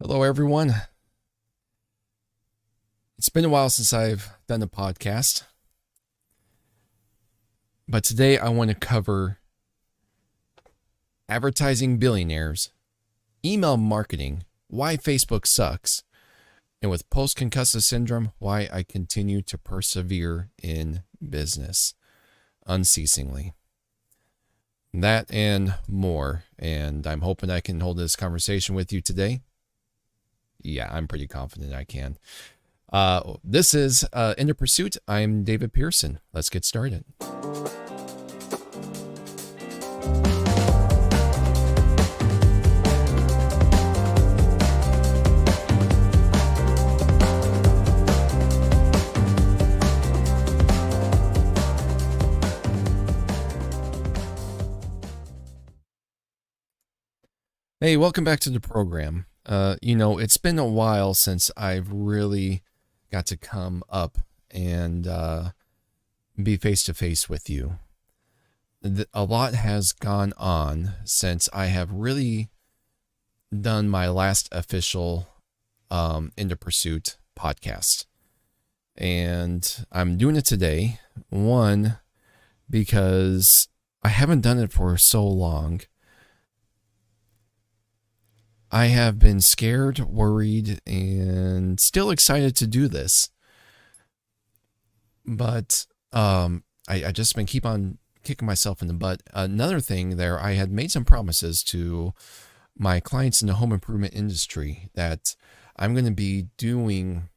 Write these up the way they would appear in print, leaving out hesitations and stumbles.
Hello, everyone. It's been a while since I've done a podcast, but today I want to cover advertising billionaires, email marketing, why Facebook sucks, and with post-concussive syndrome, why I continue to persevere in business unceasingly. That and more, and I'm hoping I can hold this conversation with you today. Yeah, I'm pretty confident I can. This is In the Pursuit. I'm David Pearson. Let's get started. Hey, welcome back to the program. It's been a while since I've really got to come up and be face to face with you. A lot has gone on since I have really done my last official In the Pursuit podcast. And I'm doing it today, one, because I haven't done it for so long. I have been scared, worried, and still excited to do this. But I just been keep on kicking myself in the butt. Another thing there, I had made some promises to my clients in the home improvement industry that I'm going to be doing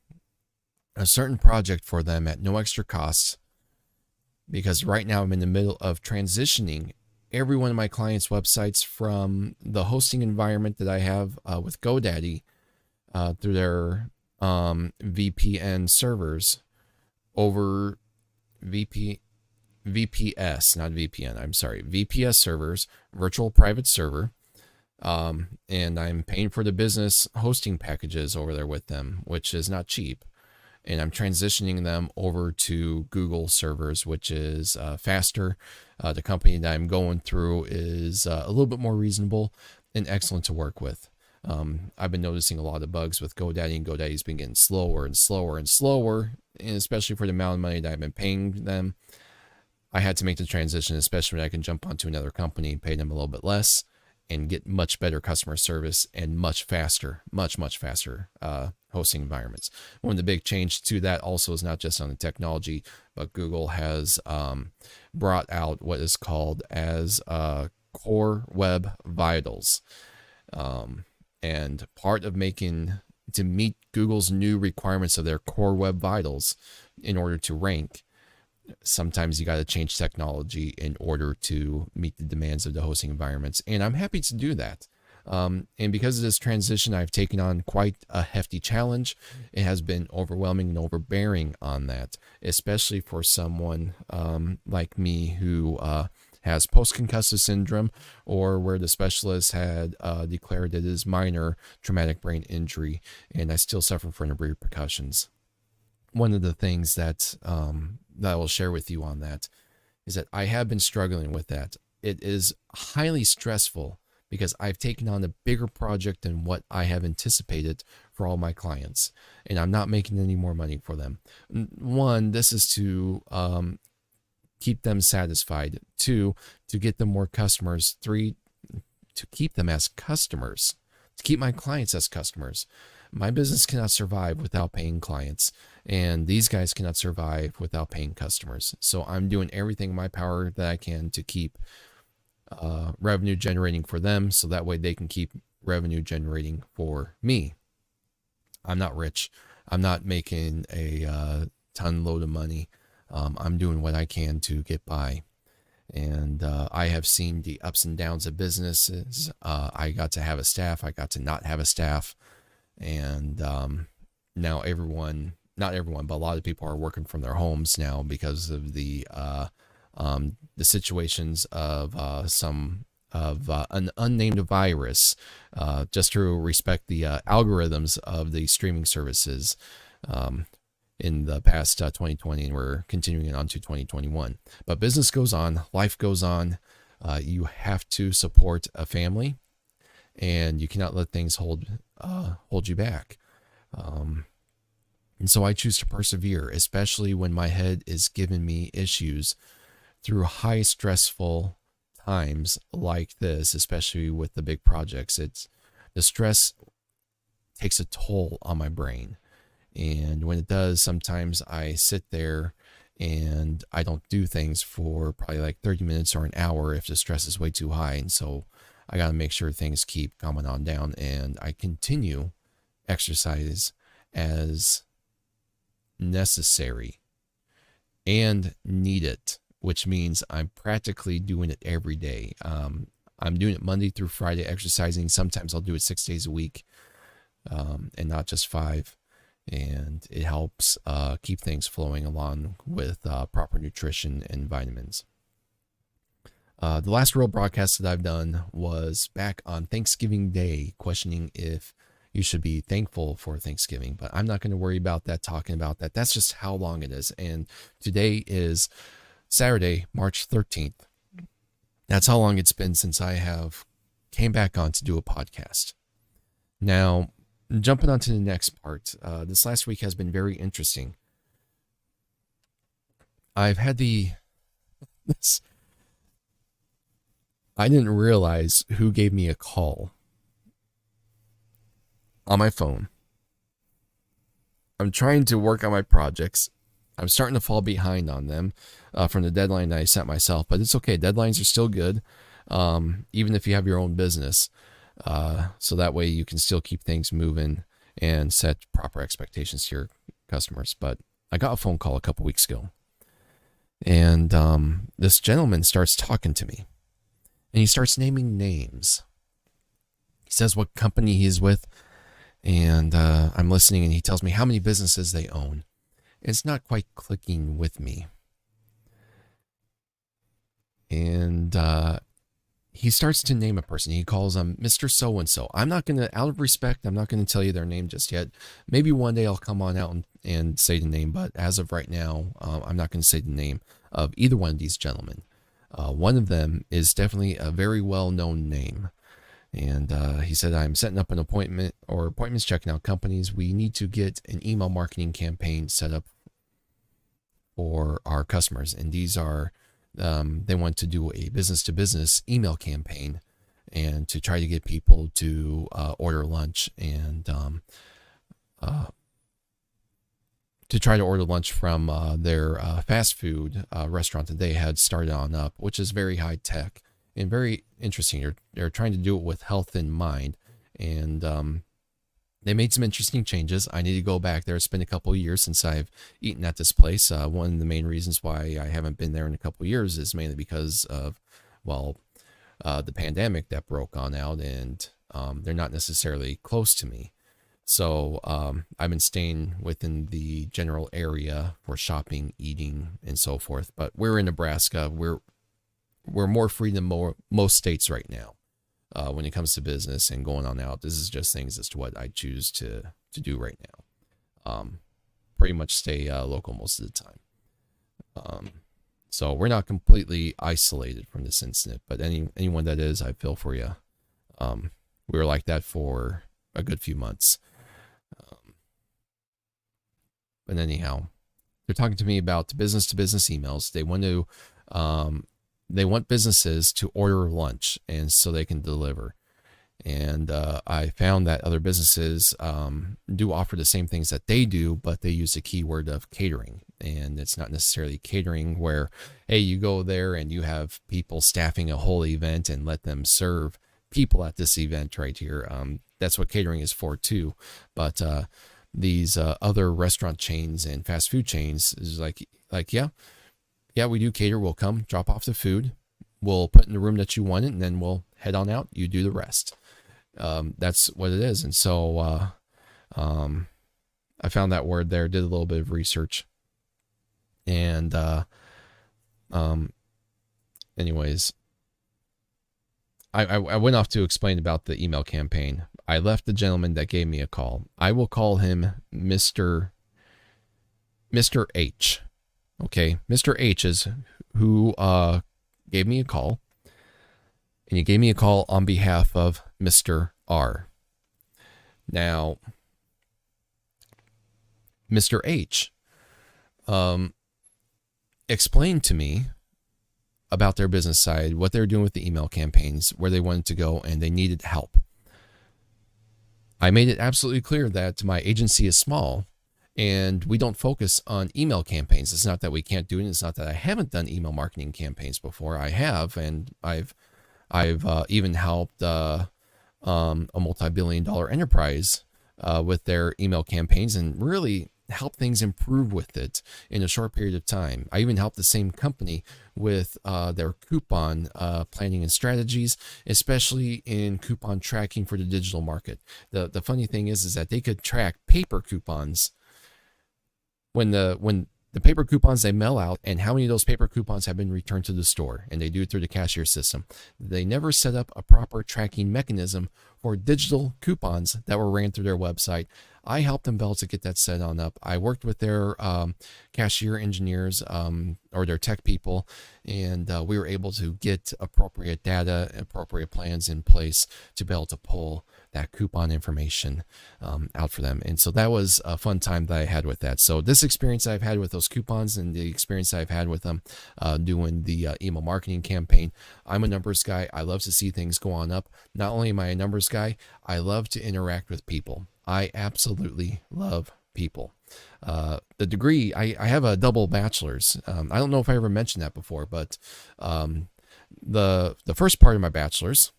a certain project for them at no extra cost, because right now I'm in the middle of transitioning every one of my clients' websites from the hosting environment that I have with GoDaddy through their VPN servers over VPS, not VPN, I'm sorry, VPS servers, virtual private server. And I'm paying for the business hosting packages over there with them, which is not cheap. And I'm transitioning them over to Google servers, which is faster. The company that I'm going through is a little bit more reasonable and excellent to work with. I've been noticing a lot of bugs with GoDaddy, and GoDaddy's been getting slower and slower and slower, and especially for the amount of money that I've been paying them. I had to make the transition, especially when I can jump onto another company and pay them a little bit less and get much better customer service and much faster hosting environments. One of the big change to that also is not just on the technology, but Google has brought out what is called as Core Web Vitals. And part of to meet Google's new requirements of their Core Web Vitals in order to rank, sometimes you got to change technology in order to meet the demands of the hosting environments. And I'm happy to do that. And because of this transition, I've taken on quite a hefty challenge. It has been overwhelming and overbearing on that, especially for someone like me who has post-concussive syndrome, or where the specialist had declared it as minor traumatic brain injury, and I still suffer from the repercussions. One of the things that I will share with you on that is that I have been struggling with that. It is highly stressful because I've taken on a bigger project than what I have anticipated for all my clients, and I'm not making any more money for them. One, this is to keep them satisfied. Two, to get them more customers. Three, to keep them as customers, to keep my clients as customers. My business cannot survive without paying clients, and these guys cannot survive without paying customers. So I'm doing everything in my power that I can to keep revenue generating for them, so that way they can keep revenue generating for me. I'm not rich. I'm not making a ton load of money. I'm doing what I can to get by. And I have seen the ups and downs of businesses. I got to have a staff. I got to not have a staff. And now not everyone, but a lot of people are working from their homes now because of the situations of an unnamed virus, just to respect the algorithms of the streaming services in the past 2020, and we're continuing it on to 2021. But business goes on, life goes on. You have to support a family, and you cannot let things hold hold you back. And so I choose to persevere, especially when my head is giving me issues through high stressful times like this, especially with the big projects. It's the stress takes a toll on my brain. And when it does, sometimes I sit there and I don't do things for probably like 30 minutes or an hour if the stress is way too high. And so I got to make sure things keep coming on down, and I continue exercise as necessary and need it, which means I'm practically doing it every day. I'm doing it Monday through Friday, exercising. Sometimes I'll do it 6 days a week, and not just 5. And it helps keep things flowing along with proper nutrition and vitamins. The last real broadcast that I've done was back on Thanksgiving Day, questioning if you should be thankful for Thanksgiving. But I'm not going to worry about that, talking about that. That's just how long it is. And today is Saturday, March 13th. That's how long it's been since I have came back on to do a podcast. Now, jumping on to the next part, this last week has been very interesting. I've had I didn't realize who gave me a call on my phone. I'm trying to work on my projects. I'm starting to fall behind on them from the deadline that I set myself, but it's okay. Deadlines are still good, even if you have your own business. So that way you can still keep things moving and set proper expectations to your customers. But I got a phone call a couple weeks ago, and this gentleman starts talking to me, and he starts naming names. He says what company he's with, and I'm listening, and he tells me how many businesses they own. It's not quite clicking with me. And he starts to name a person. He calls them Mr. So-and-so. I'm not going to, out of respect, I'm not going to tell you their name just yet. Maybe one day I'll come on out and say the name, but as of right now, I'm not going to say the name of either one of these gentlemen. One of them is definitely a very well-known name. And he said, I'm setting up an appointment or appointments checking out companies. We need to get an email marketing campaign set up for our customers. And these are, they want to do a business-to-business email campaign and to try to get people to order lunch and to try to order lunch from their fast food restaurant that they had started on up, which is very high tech and very interesting. They're trying to do it with health in mind, and they made some interesting changes. I need to go back there. It's been a couple of years since I've eaten at this place. One of the main reasons why I haven't been there in a couple of years is mainly because of, the pandemic that broke on out, and they're not necessarily close to me. So I've been staying within the general area for shopping, eating, and so forth. But we're in Nebraska. We're more free than most states right now when it comes to business and going on out. This is just things as to what I choose to do right now. Pretty much stay local most of the time. So we're not completely isolated from this incident, but anyone that is, I feel for you. We were like that for a good few months. But anyhow, they're talking to me about business-to-business emails. They want to, they want businesses to order lunch, and so they can deliver. And I found that other businesses do offer the same things that they do, but they use the keyword of catering. And it's not necessarily catering where, hey, you go there and you have people staffing a whole event and let them serve people at this event right here. That's what catering is for too. But these other restaurant chains and fast food chains is like yeah, we do cater. We'll come drop off the food, we'll put in the room that you want it, and then we'll head on out. You do the rest. That's what it is. And so I found that word there, did a little bit of research, and anyways, I went off to explain about the email campaign. I left the gentleman that gave me a call. I will call him Mr. H. Okay, Mr. H is who gave me a call, and he gave me a call on behalf of Mr. R. Now, Mr. H explained to me about their business side, what they were doing with the email campaigns, where they wanted to go, and they needed help. I made it absolutely clear that my agency is small and we don't focus on email campaigns. It's not that we can't do it. It's not that I haven't done email marketing campaigns before. I have, and I've even helped a multi-billion-dollar enterprise with their email campaigns and really help things improve with it in a short period of time. I even helped the same company with their coupon planning and strategies, especially in coupon tracking for the digital market. The funny thing is that they could track paper coupons when the paper coupons they mail out and how many of those paper coupons have been returned to the store, and they do it through the cashier system. They never set up a proper tracking mechanism for digital coupons that were ran through their website. I helped them to get that set on up. I worked with their cashier engineers or their tech people, and we were able to get appropriate data, appropriate plans in place to be able to pull that coupon information out for them. And so that was a fun time that I had with that. So this experience I've had with those coupons and the experience I've had with them doing the email marketing campaign. I'm a numbers guy. I love to see things go on up. Not only am I a numbers guy, I love to interact with people. I absolutely love people. The degree, I have a double bachelor's. I don't know if I ever mentioned that before, but the first part of my bachelor's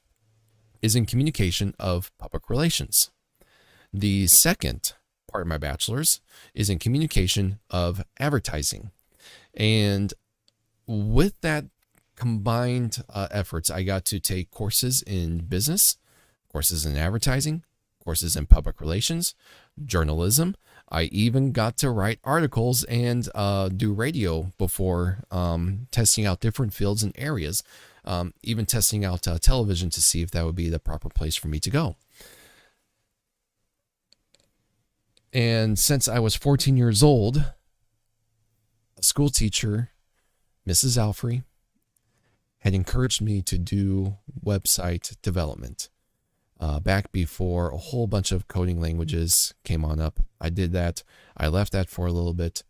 is in communication of public relations. The second part of my bachelor's is in communication of advertising. And with that combined efforts, I got to take courses in business, courses in advertising, courses in public relations, journalism. I even got to write articles and do radio before testing out different fields and areas, even testing out television to see if that would be the proper place for me to go. And since I was 14 years old, a school teacher, Mrs. Alfrey, had encouraged me to do website development. Back before a whole bunch of coding languages came on up. I did that. I left that for a little bit.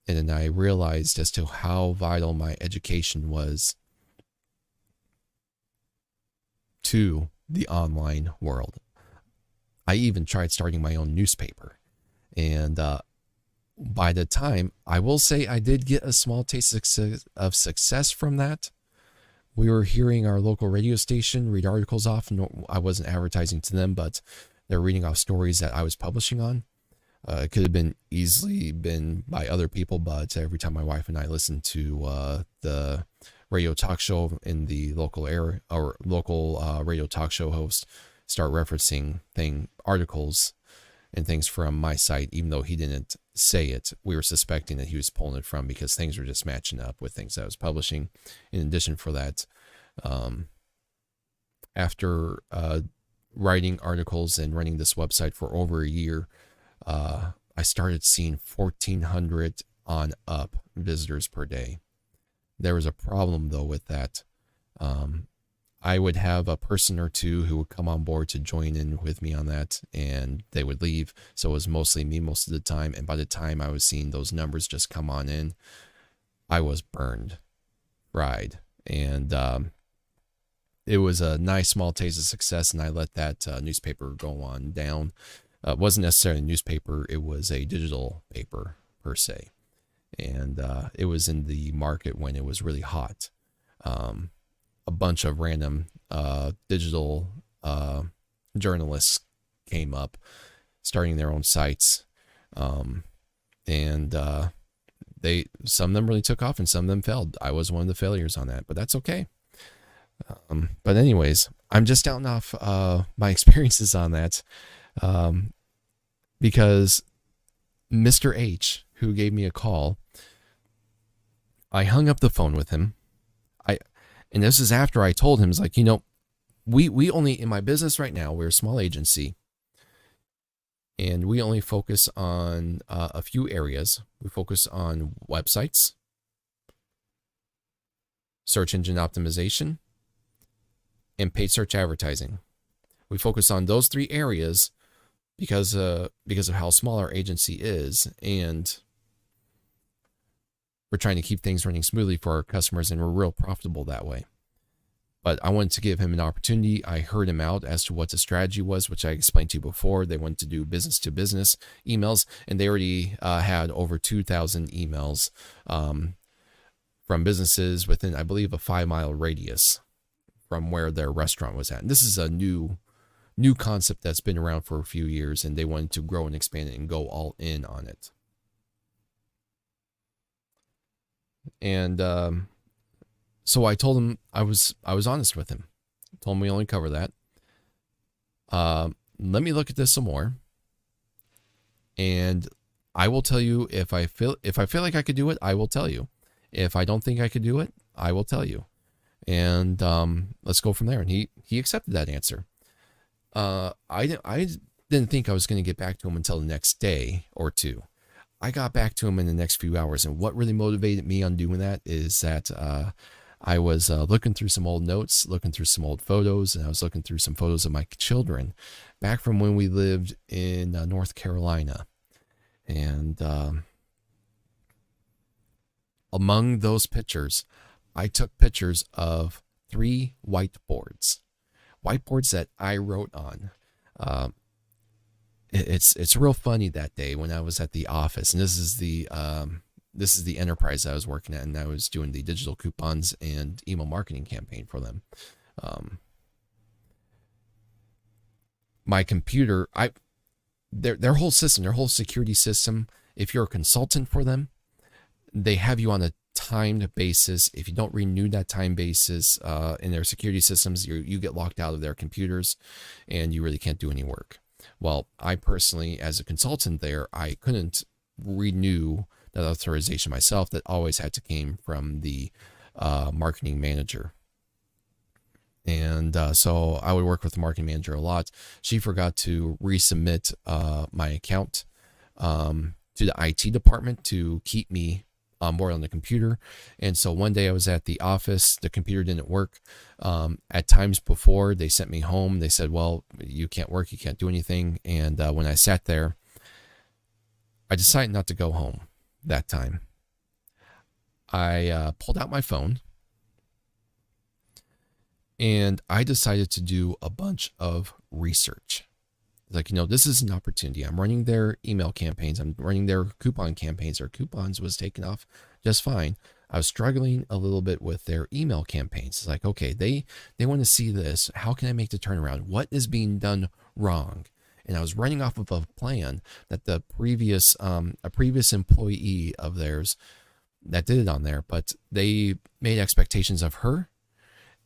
And then I realized as to how vital my education was to the online world. I even tried starting my own newspaper. And by the time, I will say I did get a small taste of success from that. We were hearing our local radio station read articles off, and I wasn't advertising to them, but they're reading off stories that I was publishing on. It could have been easily been by other people, but every time my wife and I listened to the radio talk show in the local area, or local radio talk show host start referencing articles and things from my site, even though he didn't say it, we were suspecting that he was pulling it from, because things were just matching up with things that I was publishing. In addition for that, after writing articles and running this website for over a year, I started seeing 1,400 on up visitors per day. There was a problem though with that. I would have a person or two who would come on board to join in with me on that, and they would leave. So it was mostly me most of the time. And by the time I was seeing those numbers just come on in, I was burned, fried. And it was a nice small taste of success, and I let that newspaper go on down. It wasn't necessarily a newspaper. It was a digital paper per se. And it was in the market when it was really hot. A bunch of random digital journalists came up, starting their own sites, and some of them really took off and some of them failed. I was one of the failures on that, but that's okay. But anyways, I'm just outing off my experiences on that, because Mr. H, who gave me a call, I hung up the phone with him. And this is after I told him, it's like, we only, in my business right now, we're a small agency, and we only focus on a few areas. We focus on websites, search engine optimization, and paid search advertising. We focus on those three areas because of how small our agency is, and we're trying to keep things running smoothly for our customers, and we're real profitable that way. But I wanted to give him an opportunity. I heard him out as to what the strategy was, which I explained to you before. They wanted to do business to business emails, and they already had over 2,000 emails from businesses within, I believe, a 5-mile radius from where their restaurant was at. And this is a new concept that's been around for a few years, and they wanted to grow and expand it and go all in on it. And so I told him, I was honest with him. I told him we only cover that. Let me look at this some more, and I will tell you if I feel like I could do it. I will tell you. If I don't think I could do it, I will tell you. And let's go from there. And he accepted that answer. I didn't think I was going to get back to him until the next day or two. I got back to him in the next few hours, and what really motivated me on doing that is that I was looking through some old notes, looking through some old photos, and I was looking through some photos of my children back from when we lived in North Carolina. And among those pictures, I took pictures of 3 whiteboards that I wrote on. It's real funny that day when I was at the office, and this is the enterprise I was working at, and I was doing the digital coupons and email marketing campaign for them. My computer, their whole system, their whole security system, if you're a consultant for them, they have you on a timed basis. If you don't renew that time basis in their security systems, you get locked out of their computers, and you really can't do any work. Well, I personally, as a consultant there, I couldn't renew that authorization myself. That always had to came from the marketing manager. And so I would work with the marketing manager a lot. She forgot to resubmit my account to the IT department to keep me on board on the computer. And so one day I was at the office, the computer didn't work. At times before, they sent me home. They said, well, you can't work, you can't do anything. And when I sat there, I decided not to go home that time. I pulled out my phone, and I decided to do a bunch of research. Like, this is an opportunity. I'm running their email campaigns. I'm running their coupon campaigns. Their coupons was taken off just fine. I was struggling a little bit with their email campaigns. It's like, okay, they want to see this. How can I make the turnaround? What is being done wrong? And I was running off of a plan that the previous, a previous employee of theirs that did it on there, but they made expectations of her,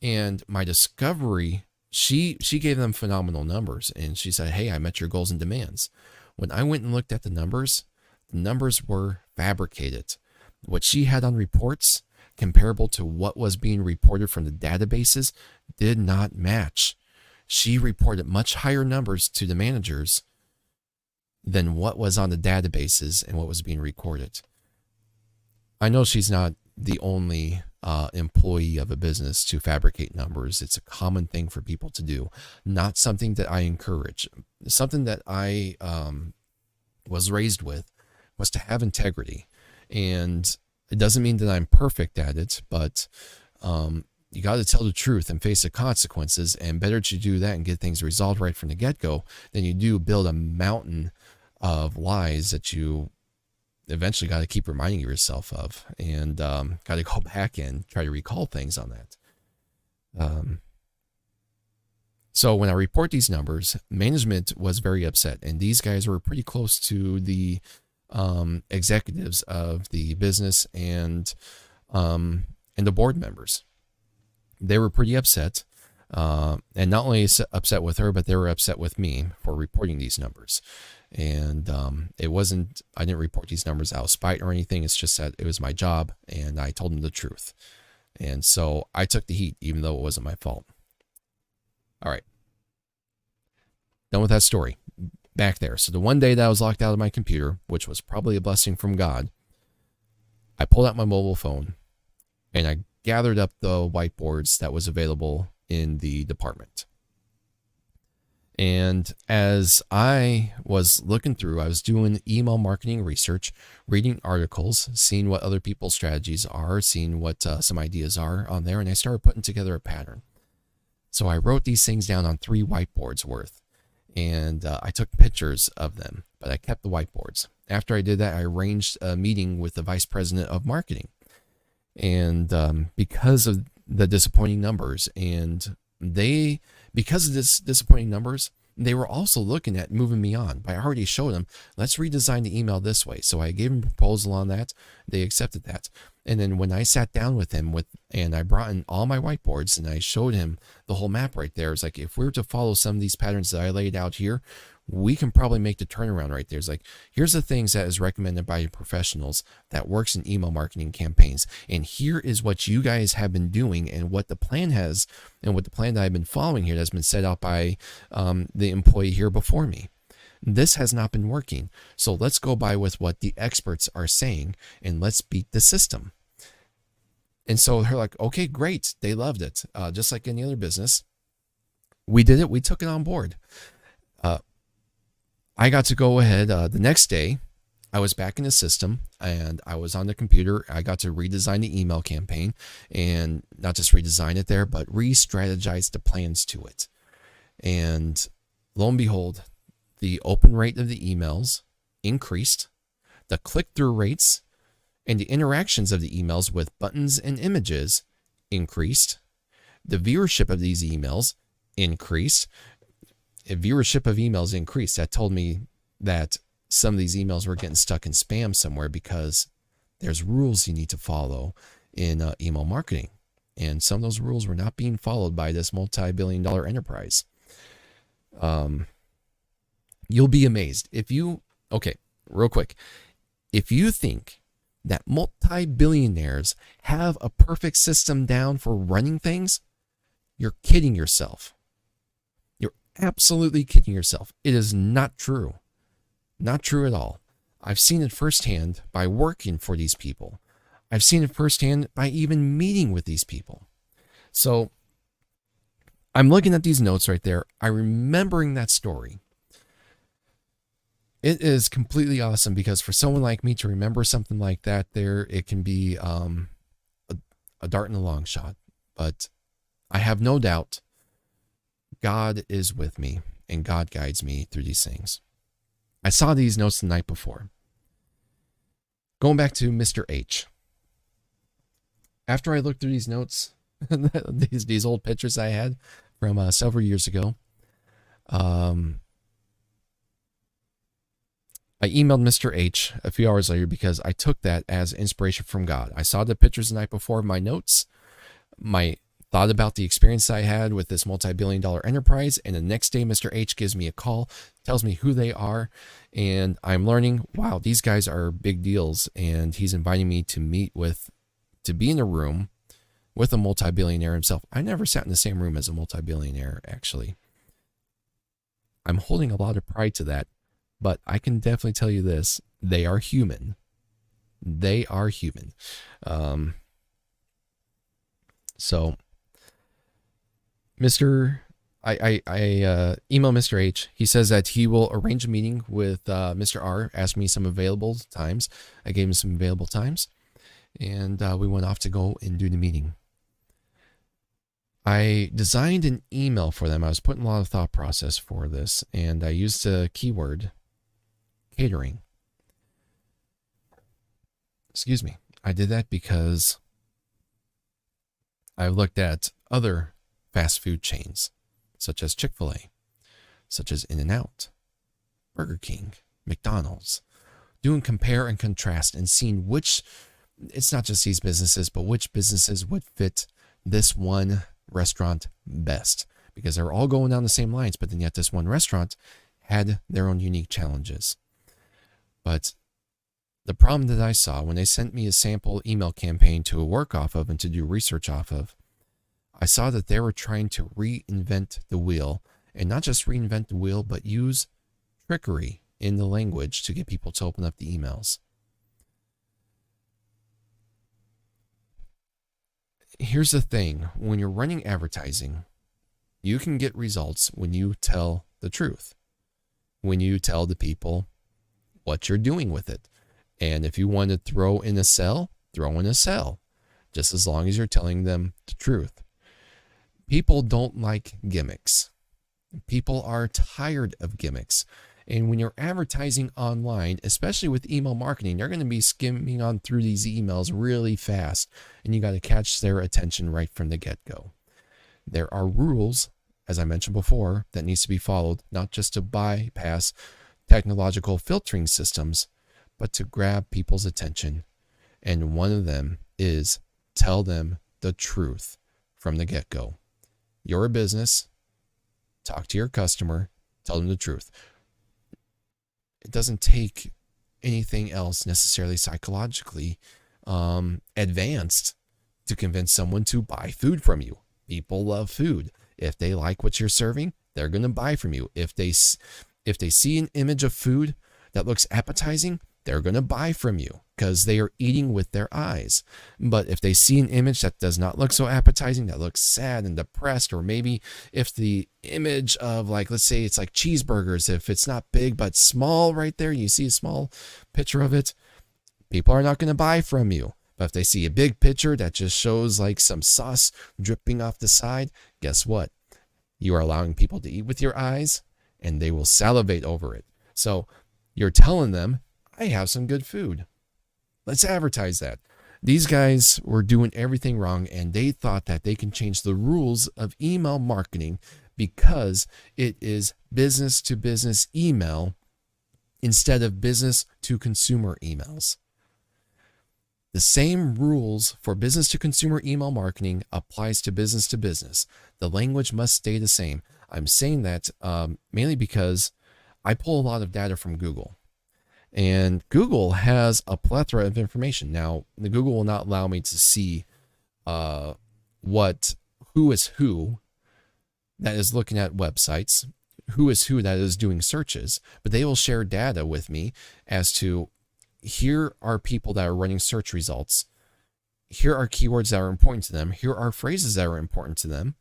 and my discovery, she gave them phenomenal numbers, and she said, hey, I met your goals and demands. When I went and looked at the numbers were fabricated. What she had on reports comparable to what was being reported from the databases did not match. She reported much higher numbers to the managers than what was on the databases and what was being recorded. I know she's not the only employee of a business to fabricate numbers. It's a common thing for people to do, not something that I encourage. Something that I was raised with was to have integrity. And it doesn't mean that I'm perfect at it, but you got to tell the truth and face the consequences, and better to do that and get things resolved right from the get-go than you do build a mountain of lies that you eventually got to keep reminding yourself of, and got to go back and try to recall things on that. So when I report these numbers, management was very upset, and these guys were pretty close to the executives of the business and the board members. They were pretty upset, and not only upset with her, but they were upset with me for reporting these numbers. And it wasn't, I didn't report these numbers out of spite or anything. It's just that it was my job, and I told them the truth. And so I took the heat, even though it wasn't my fault. All right. Done with that story. Back there. So the one day that I was locked out of my computer, which was probably a blessing from God, I pulled out my mobile phone, and I gathered up the whiteboards that was available in the department. And as I was looking through, I was doing email marketing research, reading articles, seeing what other people's strategies are, seeing what some ideas are on there, and I started putting together a pattern. So I wrote these things down on 3 whiteboards worth, and I took pictures of them, but I kept the whiteboards. After I did that, I arranged a meeting with the vice president of marketing. And because of the disappointing numbers, because of this disappointing numbers, they were also looking at moving me on. But I already showed them, let's redesign the email this way. So I gave them a proposal on that. They accepted that. And then when I sat down with him and I brought in all my whiteboards and I showed him the whole map right there, it's like, if we were to follow some of these patterns that I laid out here, we can probably make the turnaround right there. It's like, here's the things that is recommended by professionals that works in email marketing campaigns. And here is what you guys have been doing and what the plan has and what the plan that I've been following here that's been set out by the employee here before me. This has not been working. So let's go by with what the experts are saying and let's beat the system. And so they're like, okay, great. They loved it. Just like any other business. We did it. We took it on board. I got to go ahead the next day. I was back in the system and I was on the computer. I got to redesign the email campaign and not just redesign it there, but re-strategize the plans to it. And lo and behold, the open rate of the emails increased, the click-through rates and the interactions of the emails with buttons and images increased, the viewership of these emails increased. If viewership of emails increased, that told me that some of these emails were getting stuck in spam somewhere because there's rules you need to follow in email marketing. And some of those rules were not being followed by this multi-billion-dollar enterprise. You'll be amazed. Okay, real quick. If you think that multi-billionaires have a perfect system down for running things, you're kidding yourself. You're absolutely kidding yourself. It is not true. Not true at all. I've seen it firsthand by working for these people. I've seen it firsthand by even meeting with these people. So I'm looking at these notes right there. I'm remembering that story. It is completely awesome because for someone like me to remember something like that it can be a dart in a long shot. But I have no doubt God is with me and God guides me through these things. I saw these notes the night before. Going back to Mr. H. After I looked through these notes, these old pictures I had from several years ago, I emailed Mr. H a few hours later because I took that as inspiration from God. I saw the pictures the night before, my notes, my thought about the experience I had with this multi-billion-dollar enterprise, and the next day Mr. H gives me a call, tells me who they are, and I'm learning, wow, these guys are big deals, and he's inviting me to be in a room with a multi-billionaire himself. I never sat in the same room as a multi-billionaire, actually. I'm holding a lot of pride to that. But I can definitely tell you this, they are human. They are human. So, I email Mr. H. He says that he will arrange a meeting with Mr. R, ask me some available times. I gave him some available times, and we went off to go and do the meeting. I designed an email for them. I was putting a lot of thought process for this, and I used a keyword, catering. Excuse me. I did that because I looked at other fast food chains, such as Chick-fil-A, such as In-N-Out, Burger King, McDonald's, doing compare and contrast and seeing which, it's not just these businesses, but which businesses would fit this one restaurant best, because they're all going down the same lines, but then yet this one restaurant had their own unique challenges. But the problem that I saw when they sent me a sample email campaign to work off of and to do research off of, I saw that they were trying to reinvent the wheel, and not just reinvent the wheel, but use trickery in the language to get people to open up the emails. Here's the thing, when you're running advertising, you can get results when you tell the truth when you tell the people what you're doing with it. And if you want to throw in a cell, throw in a cell, just as long as you're telling them the truth. People don't like gimmicks. People are tired of gimmicks. And when you're advertising online, especially with email marketing, they're going to be skimming on through these emails really fast, and you got to catch their attention right from the get-go. There are rules, as I mentioned before, that needs to be followed, not just to bypass technological filtering systems, but to grab people's attention. And one of them is tell them the truth from the get-go. You're a business. Talk to your customer. Tell them the truth. It doesn't take anything else necessarily psychologically advanced to convince someone to buy food from you. People love food. If they like what you're serving, they're going to buy from you. If they see an image of food that looks appetizing, they're going to buy from you because they are eating with their eyes. But if they see an image that does not look so appetizing, that looks sad and depressed, or maybe if the image of, like, let's say it's like cheeseburgers, if it's not big but small right there, you see a small picture of it, people are not going to buy from you. But if they see a big picture that just shows like some sauce dripping off the side, guess what? You are allowing people to eat with your eyes and they will salivate over it. So you're telling them, I have some good food. Let's advertise that. These guys were doing everything wrong, and they thought that they can change the rules of email marketing because it is business to business email instead of business to consumer emails. The same rules for business to consumer email marketing applies to business. The language must stay the same. I'm saying that mainly because I pull a lot of data from Google. And Google has a plethora of information. Now, the Google will not allow me to see who is who that is looking at websites, who is who that is doing searches, but they will share data with me as to here are people that are running search results. Here are keywords that are important to them. Here are phrases that are important to them.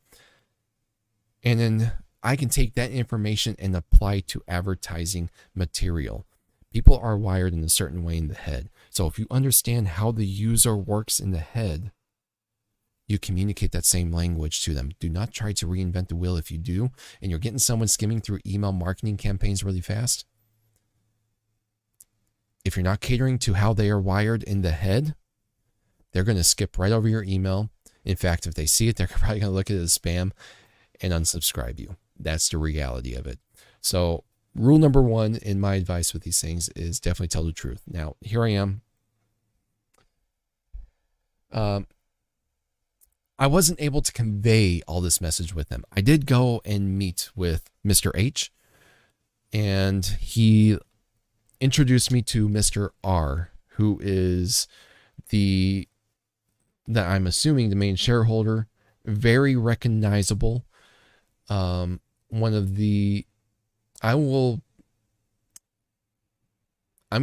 And then I can take that information and apply to advertising material. People are wired in a certain way in the head. So if you understand how the user works in the head, you communicate that same language to them. Do not try to reinvent the wheel. If you do, and you're getting someone skimming through email marketing campaigns really fast, if you're not catering to how they are wired in the head, they're going to skip right over your email. In fact, if they see it, they're probably going to look at it as spam and unsubscribe you. That's the reality of it. So rule number one in my advice with these things is definitely tell the truth. Now, here I am. I wasn't able to convey all this message with them. I did go and meet with Mr. H, and he introduced me to Mr. R, who is that I'm assuming the main shareholder, very recognizable. One of the, I'm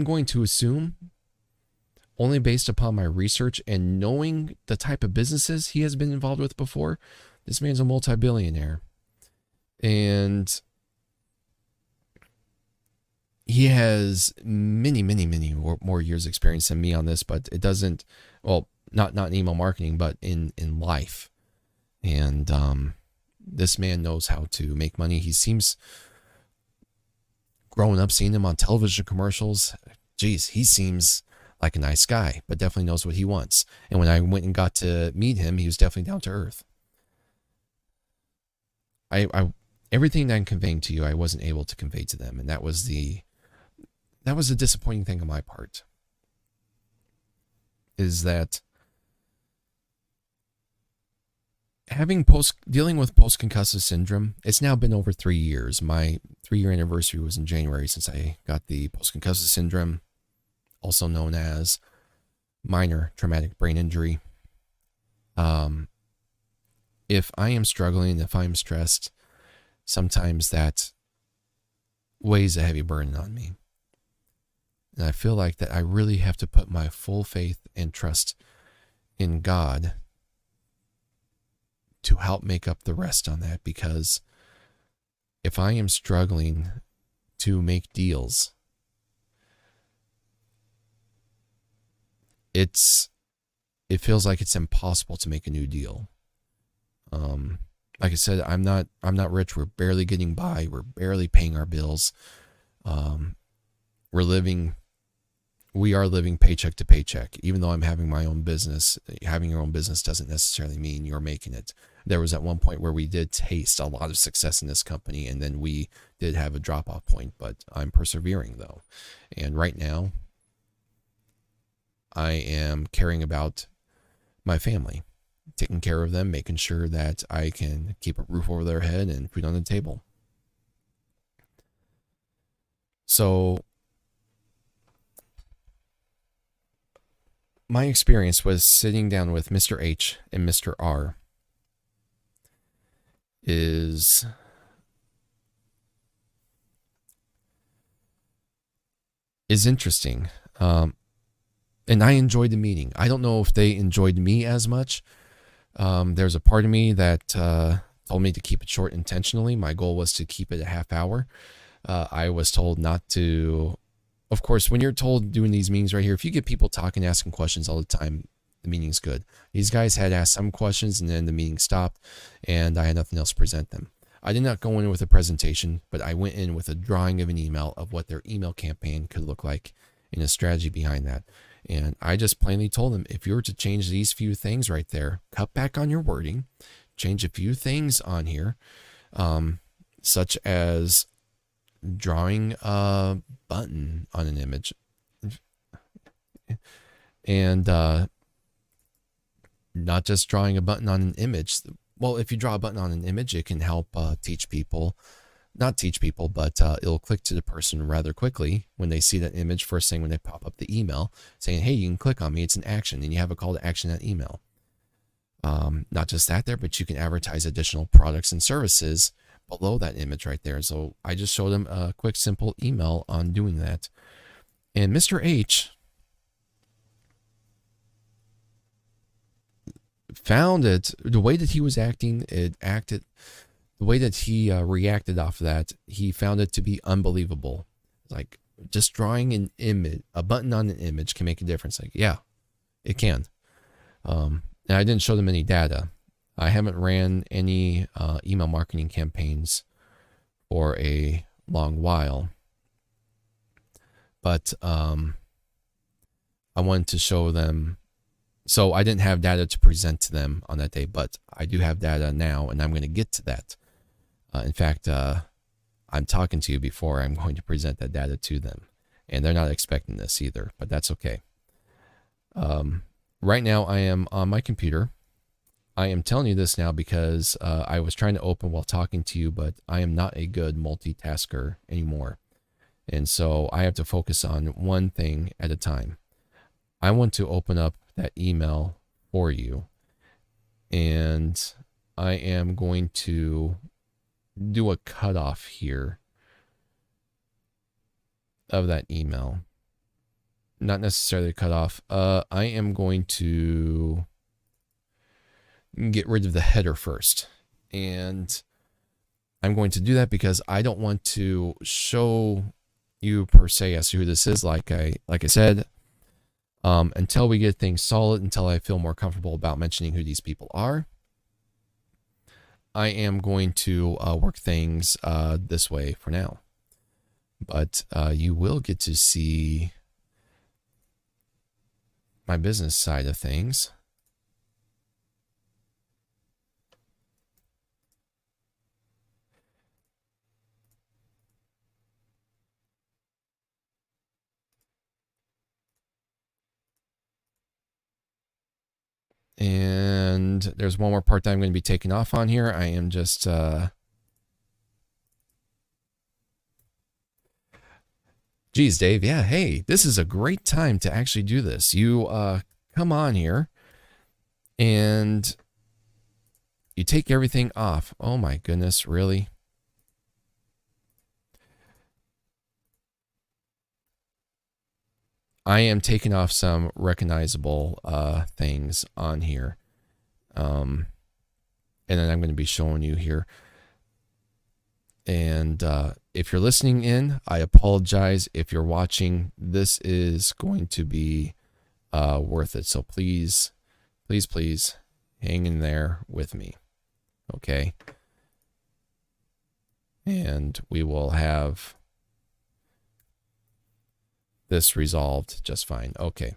going to assume, only based upon my research and knowing the type of businesses he has been involved with before, this man's a multi-billionaire. And he has many more years experience than me on this, but it doesn't, well, not in email marketing, but in life. And this man knows how to make money. He seems, growing up, seeing him on television commercials, geez, he seems like a nice guy, but definitely knows what he wants. And when I went and got to meet him, he was definitely down to earth. Everything that I'm conveying to you, I wasn't able to convey to them. And that was a disappointing thing on my part, is that dealing with post-concussive syndrome, it's now been over 3 years. My 3-year anniversary was in January since I got the post-concussive syndrome, also known as minor traumatic brain injury. If I am struggling, if I'm stressed, sometimes that weighs a heavy burden on me. And I feel like that I really have to put my full faith and trust in God to help make up the rest on that, because if I am struggling to make deals, it feels like it's impossible to make a new deal. Like I said, I'm not rich. We're barely getting by. We're barely paying our bills. We are living paycheck to paycheck. Even though I'm having my own business, having your own business doesn't necessarily mean you're making it. There was at one point where we did taste a lot of success in this company, and then we did have a drop-off point, but I'm persevering though. And right now, I am caring about my family, taking care of them, making sure that I can keep a roof over their head and food on the table. So my experience was sitting down with Mr. H and Mr. R is interesting. And I enjoyed the meeting. I don't know if they enjoyed me as much. There's a part of me that told me to keep it short intentionally. My goal was to keep it a half hour. I was told not to. Of course, when you're told doing these meetings right here, if you get people talking, asking questions all the time, the meeting's good. These guys had asked some questions and then the meeting stopped and I had nothing else to present them. I did not go in with a presentation, but I went in with a drawing of an email of what their email campaign could look like and a strategy behind that. And I just plainly told them, if you were to change these few things right there, cut back on your wording, change a few things on here, such as drawing a button on an image. And not just drawing a button on an image. Well, if you draw a button on an image, it can help teach people, not teach people, but it'll click to the person rather quickly when they see that image first thing when they pop up the email saying, hey, you can click on me. It's an action, and you have a call to action in that email. Not just that there, but you can advertise additional products and services below that image right there. So I just showed them a quick, simple email on doing that. And Mr. H found it, the way that he was acting, the way that he reacted off of that, he found it to be unbelievable. Like, just drawing an image, a button on an image can make a difference. Like, yeah, it can. And I didn't show them any data. I haven't ran any email marketing campaigns for a long while, but I wanted to show them. So I didn't have data to present to them on that day, but I do have data now, and I'm going to get to that. In fact, I'm talking to you before I'm going to present that data to them, and they're not expecting this either, but that's okay. Right now I am on my computer. I am telling you this now because I was trying to open while talking to you, but I am not a good multitasker anymore. And so I have to focus on one thing at a time. I want to open up that email for you, and I am going to do a cutoff here of that email. Not necessarily a cutoff. I am going to get rid of the header first, and I'm going to do that because I don't want to show you per se as to who this is. Like I said, until we get things solid, until I feel more comfortable about mentioning who these people are, I am going to work things this way for now. But you will get to see my business side of things. And there's one more part that I'm going to be taking off on here. I am just geez, Dave, yeah, hey, this is a great time to actually do this. You come on here and you take everything off. Oh my goodness, really? I am taking off some recognizable things on here. And then I'm going to be showing you here. And if you're listening in, I apologize. If you're watching, this is going to be worth it. So please, please, please hang in there with me. Okay. And we will have this resolved just fine. Okay.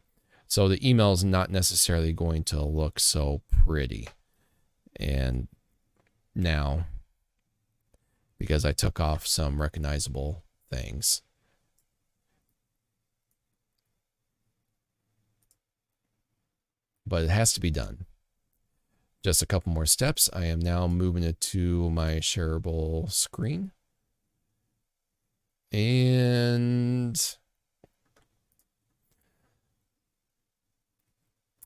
So the email is not necessarily going to look so pretty. And now, because I took off some recognizable things, but it has to be done. Just a couple more steps. I am now moving it to my shareable screen. And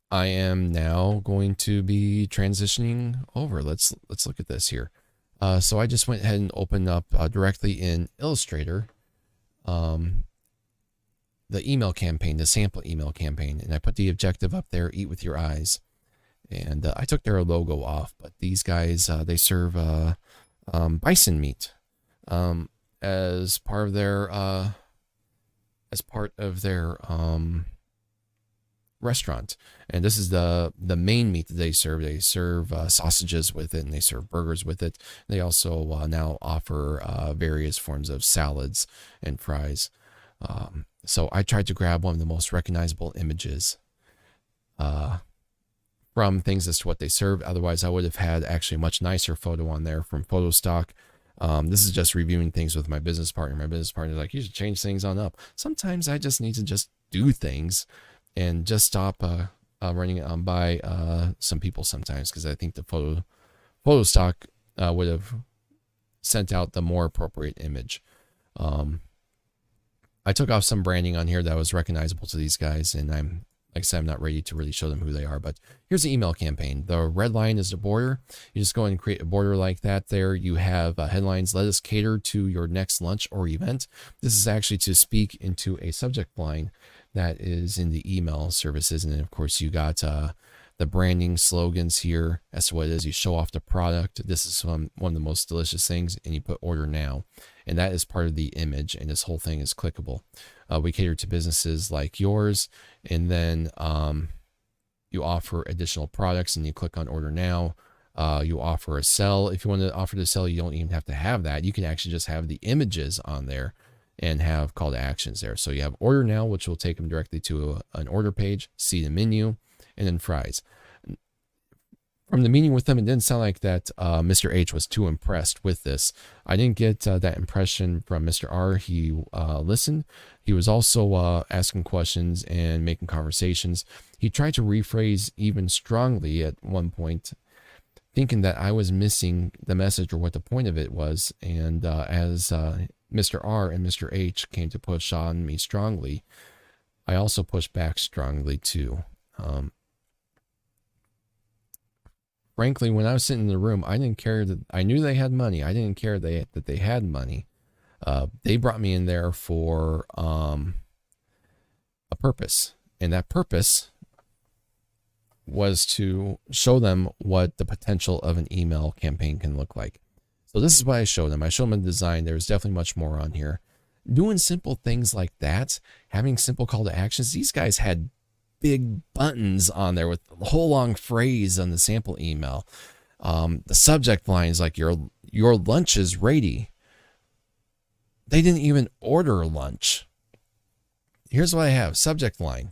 I am now going to be transitioning over. Let's look at this here. So I just went ahead and opened up directly in Illustrator the email campaign, the sample email campaign, and I put the objective up there, eat with your eyes. And I took their logo off, but these guys, they serve bison meat as part of their restaurant. And this is the main meat that they serve. They serve sausages with it, and they serve burgers with it. They also now offer various forms of salads and fries. So I tried to grab one of the most recognizable images from things as to what they serve. Otherwise, I would have had actually a much nicer photo on there from photo stock. This is just reviewing things with my business partner. My business partner is like, you should change things on up. Sometimes I just need to just do things and just stop running it on by some people sometimes, because I think the photo stock would have sent out the more appropriate image. I took off some branding on here that was recognizable to these guys, and like I said, I'm not ready to really show them who they are, but here's the email campaign. The red line is the border. You just go and create a border like that there. You have headlines, let us cater to your next lunch or event. This is actually to speak into a subject line that is in the email services. And then of course you got the branding slogans here as to what it is. You show off the product. This is one of the most delicious things, and you put order now. And that is part of the image, and this whole thing is clickable. We cater to businesses like yours, and then you offer additional products, and you click on order now. You offer a sell. If you want to offer to sell, you don't even have to have that. You can actually just have the images on there and have call to actions there. So you have order now, which will take them directly to an order page, see the menu, and then fries. From the meeting with them, it didn't sound like that Mr. H was too impressed with this. I didn't get that impression from Mr. R. He listened. He was also asking questions and making conversations. He tried to rephrase even strongly at one point, thinking that I was missing the message or what the point of it was. And as Mr. R and Mr. H came to push on me strongly, I also pushed back strongly too. Frankly, when I was sitting in the room, I didn't care that I knew they had money. I didn't care that they had money. They brought me in there for a purpose, and that purpose was to show them what the potential of an email campaign can look like. So this is what I showed them. I showed them the design. There's definitely much more on here. Doing simple things like that, having simple call to actions. These guys had big buttons on there with a whole long phrase on the sample email. The subject line is like, your lunch is ready. They didn't even order lunch. Here's what I have. Subject line,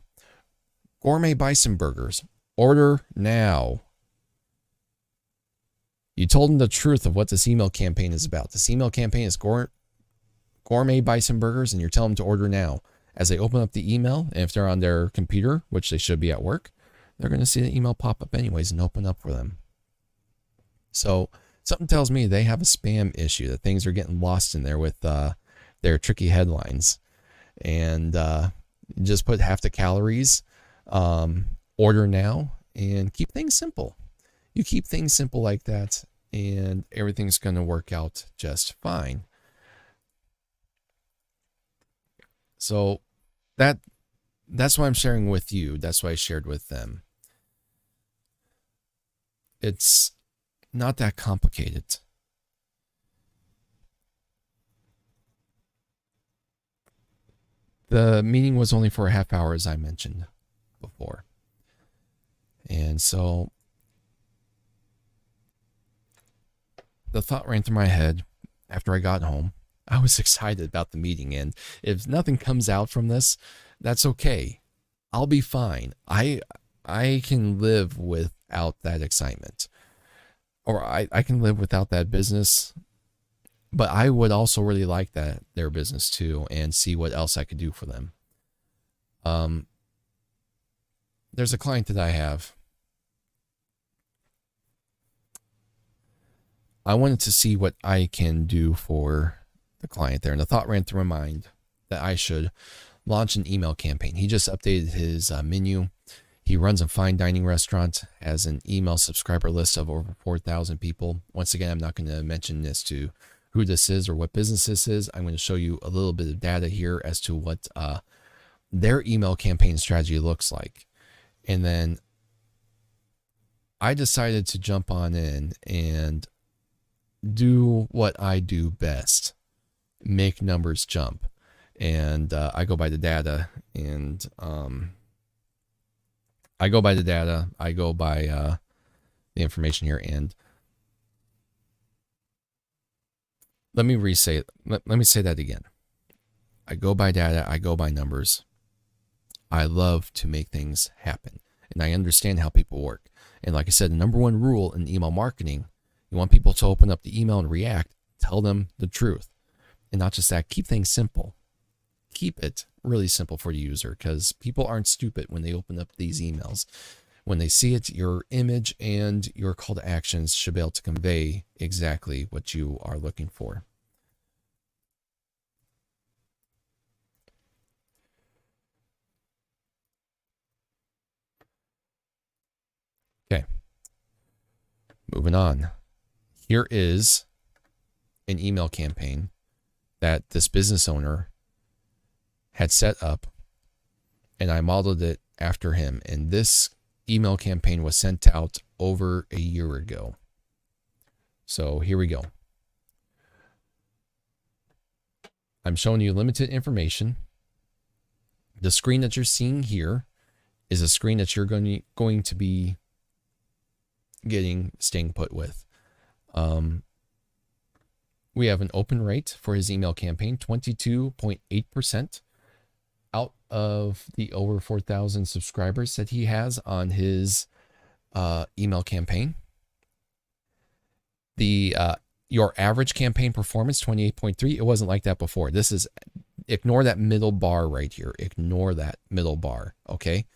gourmet bison burgers, order now. You told them the truth of what this email campaign is about. This email campaign is gourmet bison burgers, and you're telling them to order now. As they open up the email, and if they're on their computer, which they should be at work, they're going to see the email pop up anyways and open up for them. So something tells me they have a spam issue, that things are getting lost in there with their tricky headlines. And just put half the calories, order now, and keep things simple. You keep things simple like that, and everything's going to work out just fine. So that's why I'm sharing with you. That's why I shared with them. It's not that complicated. The meeting was only for a half hour, as I mentioned before. And so the thought ran through my head after I got home. I was excited about the meeting, and if nothing comes out from this, that's okay. I'll be fine. I can live without that excitement. Or I can live without that business. But I would also really like their business too, and see what else I could do for them. There's a client that I have. I wanted to see what I can do for the client there, and the thought ran through my mind that I should launch an email campaign. He just updated his menu. He runs a fine dining restaurant, has an email subscriber list of over 4,000 people. Once again, I'm not going to mention this to who this is or what business this is. I'm going to show you a little bit of data here as to what their email campaign strategy looks like. And then I decided to jump on in and do what I do best, make numbers jump. And I go by the data, and I go by the information here. And let me say that again. I go by data, I go by numbers. I love to make things happen, and I understand how people work. And like I said, the number one rule in email marketing, you want people to open up the email and react, tell them the truth. And not just that, keep things simple. Keep it really simple for the user, because people aren't stupid when they open up these emails. When they see it, your image and your call to actions should be able to convey exactly what you are looking for. Okay, moving on. Here is an email campaign that this business owner had set up, and I modeled it after him. And this email campaign was sent out over a year ago. So here we go. I'm showing you limited information. The screen that you're seeing here is a screen that you're going to be staying put with. We have an open rate for his email campaign, 22.8%. Out of the over 4,000 subscribers that he has on his email campaign. Your average campaign performance, 28.3. It wasn't like that before. This is, ignore that middle bar right here. Ignore that middle bar, okay?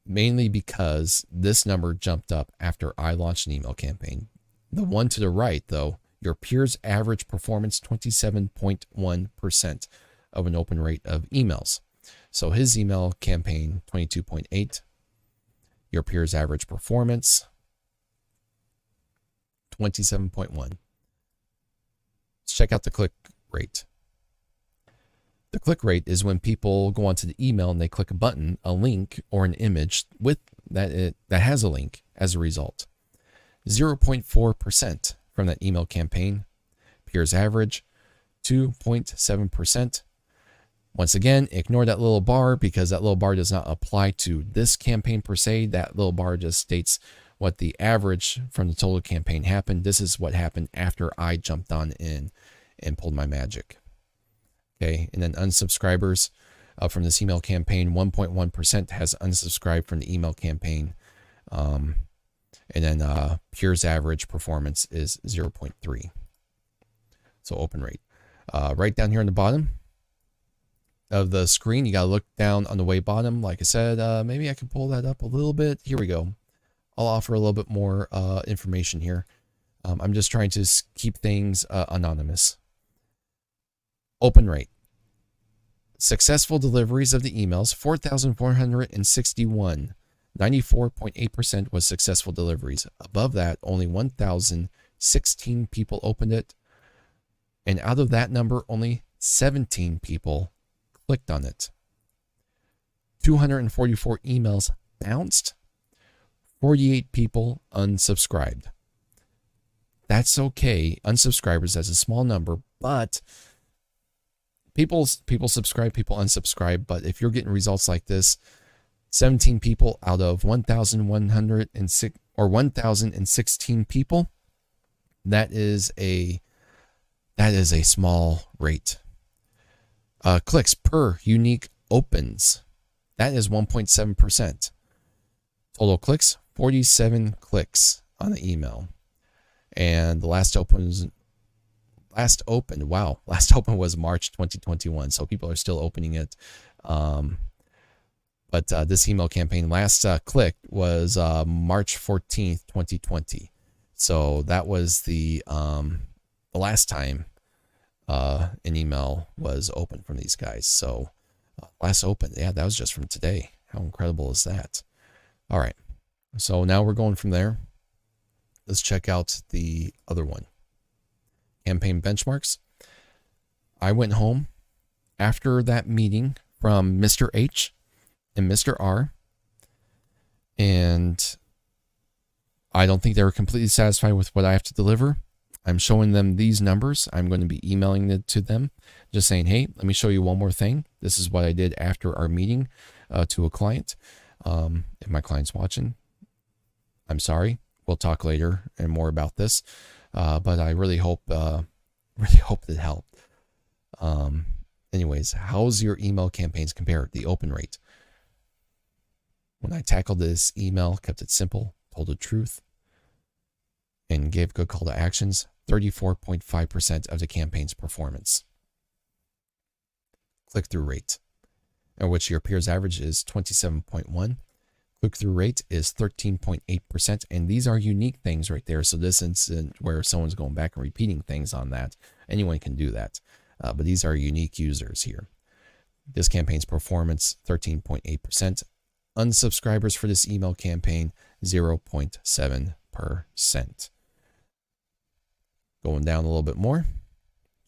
Mainly because this number jumped up after I launched an email campaign. The one to the right, though, your peers' average performance, 27.1% of an open rate of emails. So his email campaign, 22.8. Your peers' average performance, 27.1. Let's check out the click rate. The click rate is when people go onto the email and they click a button, a link, or an image with that has a link as a result. 0.4% from that email campaign. Peers average, 2.7%. Once again, ignore that little bar, because that little bar does not apply to this campaign per se. That little bar just states what the average from the total campaign happened. This is what happened after I jumped on in and pulled my magic. Okay, and then unsubscribers from this email campaign, 1.1% has unsubscribed from the email campaign. And then peers average performance is 0.3. So open rate. Right down here on the bottom of the screen, you got to look down on the way bottom. Like I said, maybe I can pull that up a little bit. Here we go. I'll offer a little bit more information here. I'm just trying to keep things anonymous. Open rate. Successful deliveries of the emails, 4,461. 94.8% was successful deliveries. Above that, only 1,016 people opened it. And out of that number, only 17 people clicked on it. 244 emails bounced. 48 people unsubscribed. That's okay. Unsubscribers, that's a small number, but People subscribe, people unsubscribe, but if you're getting results like this, 17 people out of 1,106 or 1,016 people, that is a small rate. Clicks per unique opens, that is 1.7%. Total clicks, 47 clicks on the email. And the last open was March 2021. So people are still opening it. But this email campaign last click was March 14th, 2020. So that was the last time an email was open from these guys. So last open, yeah, that was just from today. How incredible is that? All right. So now we're going from there. Let's check out the other one. Campaign benchmarks. I went home after that meeting from Mr. H and Mr. R, and I don't think they were completely satisfied with what I have to deliver. I'm showing them these numbers. I'm going to be emailing it to them, just saying, hey, let me show you one more thing. This is what I did after our meeting to a client. If my client's watching, I'm sorry. We'll talk later and more about this. But I really hope it helped. Anyways, how's your email campaigns compare? The open rate. When I tackled this email, kept it simple, told the truth, and gave good call to actions, 34.5% of the campaign's performance. Click-through rate, in which your peers average is 27.1. Click-through rate is 13.8%, and these are unique things right there. So this instance where someone's going back and repeating things on that, anyone can do that. But these are unique users here. This campaign's performance, 13.8%. Unsubscribers for this email campaign, 0.7%. Going down a little bit more,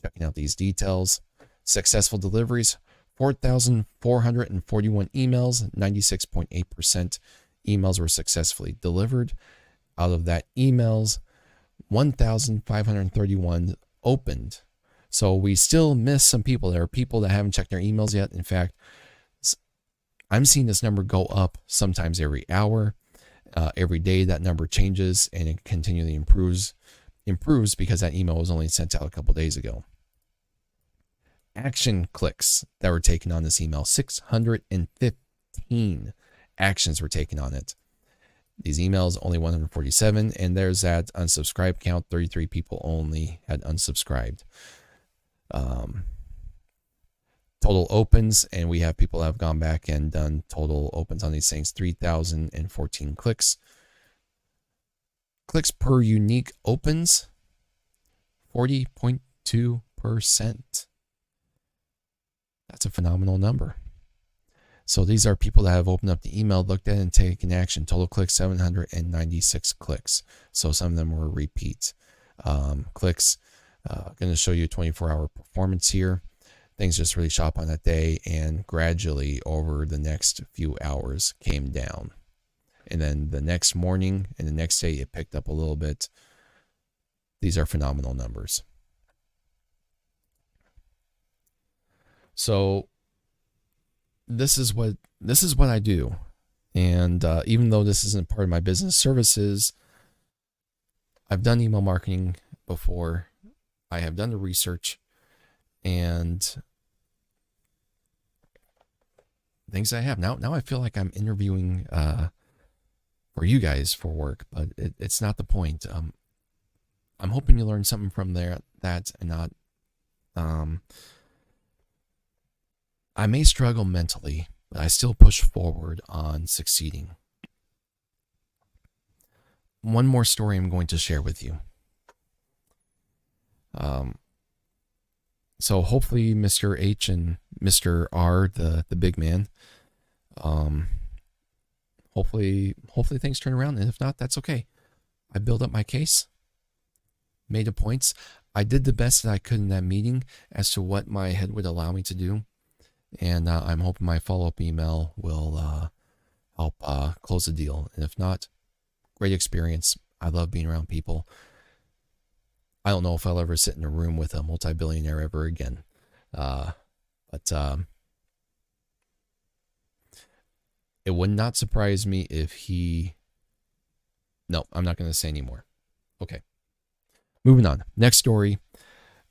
checking out these details. Successful deliveries, 4,441 emails, 96.8% emails were successfully delivered. Out of that emails, 1,531 opened. So we still miss some people. There are people that haven't checked their emails yet. In fact, I'm seeing this number go up sometimes every hour. Every day that number changes, and it continually improves because that email was only sent out a couple days ago. Action clicks that were taken on this email, 615 actions were taken on it. These emails, only 147, and there's that unsubscribe count, 33 people only had unsubscribed. Total opens, and we have people that have gone back and done total opens on these things, 3,014 clicks. Clicks per unique opens, 40.2%. That's a phenomenal number. So these are people that have opened up the email, looked at it, and taken action. Total clicks, 796 clicks. So some of them were repeats. Clicks, going to show you a 24-hour performance here. Things just really shot up on that day, and gradually over the next few hours came down. And then the next morning and the next day it picked up a little bit. These are phenomenal numbers. So this is what I do. And even though this isn't part of my business services, I've done email marketing before. I have done the research, and things I have now I feel like I'm interviewing for you guys for work, but it's not the point. I'm hoping you learn something from that and not I may struggle mentally, but I still push forward on succeeding. One more story I'm going to share with you. So hopefully Mr. H and Mr. R, the big man, hopefully things turn around, and if not, that's okay. I built up my case, made the points. I did the best that I could in that meeting as to what my head would allow me to do, and I'm hoping my follow-up email will help close the deal. And if not, great experience. I love being around people. I don't know if I'll ever sit in a room with a multi-billionaire ever again. But it would not surprise me if he. No, I'm not going to say anymore. Okay. Moving on. Next story.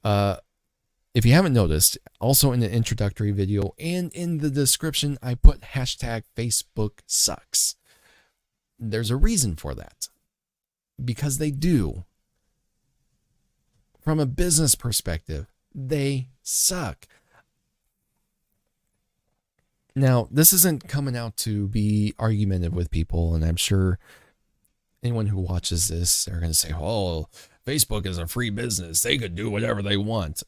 If you haven't noticed, also in the introductory video and in the description, I put hashtag Facebook sucks. There's a reason for that. Because they do. From a business perspective, they suck. Now, this isn't coming out to be argumentative with people, and I'm sure anyone who watches this are going to say, oh, Facebook is a free business. They could do whatever they want.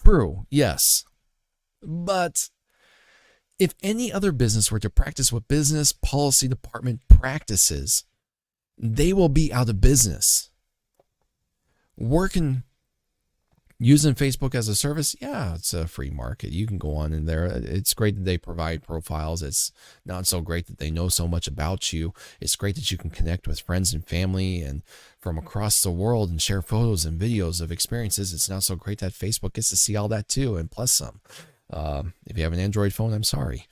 True, yes. But if any other business were to practice what business policy department practices, they will be out of business. Using Facebook as a service, yeah, it's a free market. You can go on in there. It's great that they provide profiles. It's not so great that they know so much about you. It's great that you can connect with friends and family and from across the world and share photos and videos of experiences. It's not so great that Facebook gets to see all that too, and plus some. If you have an Android phone, I'm sorry.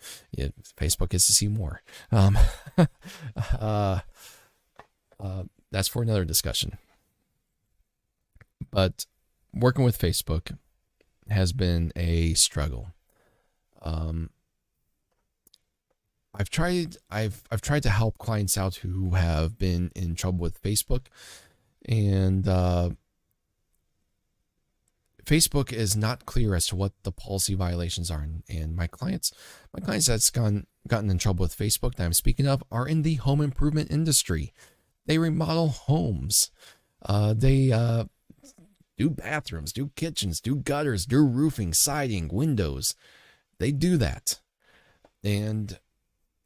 Facebook gets to see more. That's for another discussion. But working with Facebook has been a struggle. I've tried to help clients out who have been in trouble with Facebook, and Facebook is not clear as to what the policy violations are. And my clients that's gotten in trouble with Facebook that I'm speaking of are in the home improvement industry. They remodel homes. They do bathrooms, do kitchens, do gutters, do roofing, siding, windows. They do that. And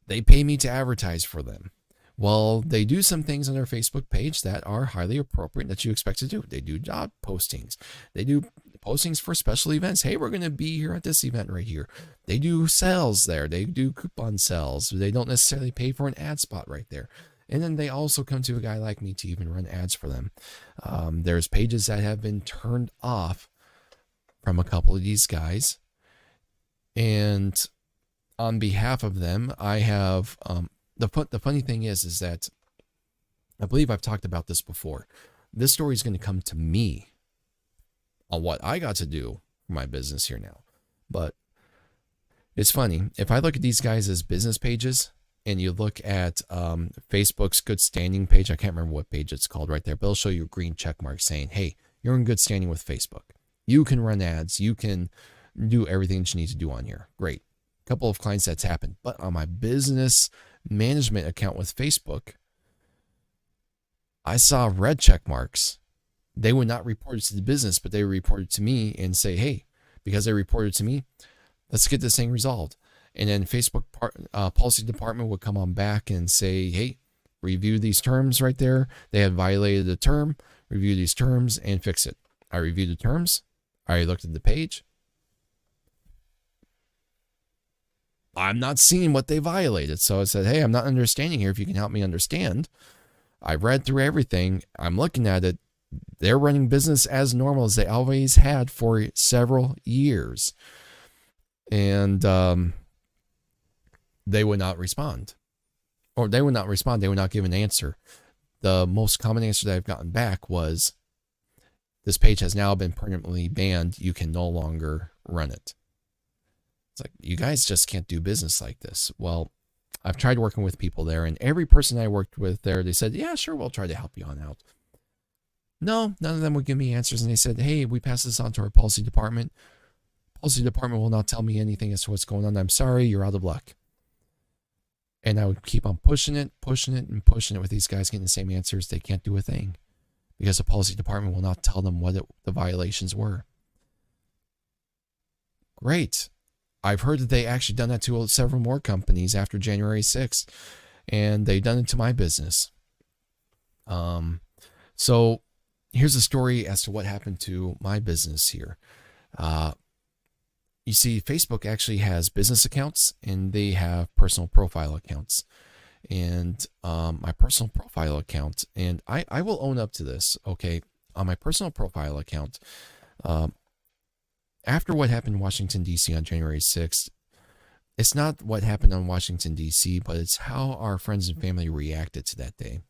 they pay me to advertise for them. Well, they do some things on their Facebook page that are highly appropriate that you expect to do. They do job postings. They do postings for special events. Hey, we're going to be here at this event right here. They do sales there. They do coupon sales. They don't necessarily pay for an ad spot right there. And then they also come to a guy like me to even run ads for them. There's pages that have been turned off from a couple of these guys. And on behalf of them, I have, the funny thing is that I believe I've talked about this before. This story is going to come to me on what I got to do for my business here now. But it's funny. If I look at these guys as business pages, and you look at Facebook's good standing page, I can't remember what page it's called right there, but it'll show you a green check mark saying, hey, you're in good standing with Facebook. You can run ads. You can do everything that you need to do on here. Great. A couple of clients that's happened. But on my business management account with Facebook, I saw red check marks. They would not report it to the business, but they reported to me and say, hey, because they reported to me, let's get this thing resolved. And then Facebook policy department would come on back and say, hey, review these terms right there. They have violated the term. Review these terms and fix it. I reviewed the terms. I looked at the page. I'm not seeing what they violated. So I said, hey, I'm not understanding here. If you can help me understand. I read through everything. I'm looking at it. They're running business as normal as they always had for several years. And they would not respond. Or they would not respond. They would not give an answer. The most common answer that I've gotten back was, this page has now been permanently banned. You can no longer run it. It's like, you guys just can't do business like this. Well, I've tried working with people there, and every person I worked with there, they said, yeah, sure, we'll try to help you on out. No, none of them would give me answers. And they said, hey, we passed this on to our policy department. Policy department will not tell me anything as to what's going on. I'm sorry, you're out of luck. And I would keep on pushing it, and pushing it with these guys getting the same answers. They can't do a thing because the policy department will not tell them what the violations were. Great. I've heard that they actually done that to several more companies after January 6th, and they've done it to my business. So here's a story as to what happened to my business here. You see, Facebook actually has business accounts and they have personal profile accounts. And my personal profile account, and I will own up to this, okay? On my personal profile account, after what happened in Washington, D.C. on January 6th, it's not what happened on Washington, D.C., but it's how our friends and family reacted to that day.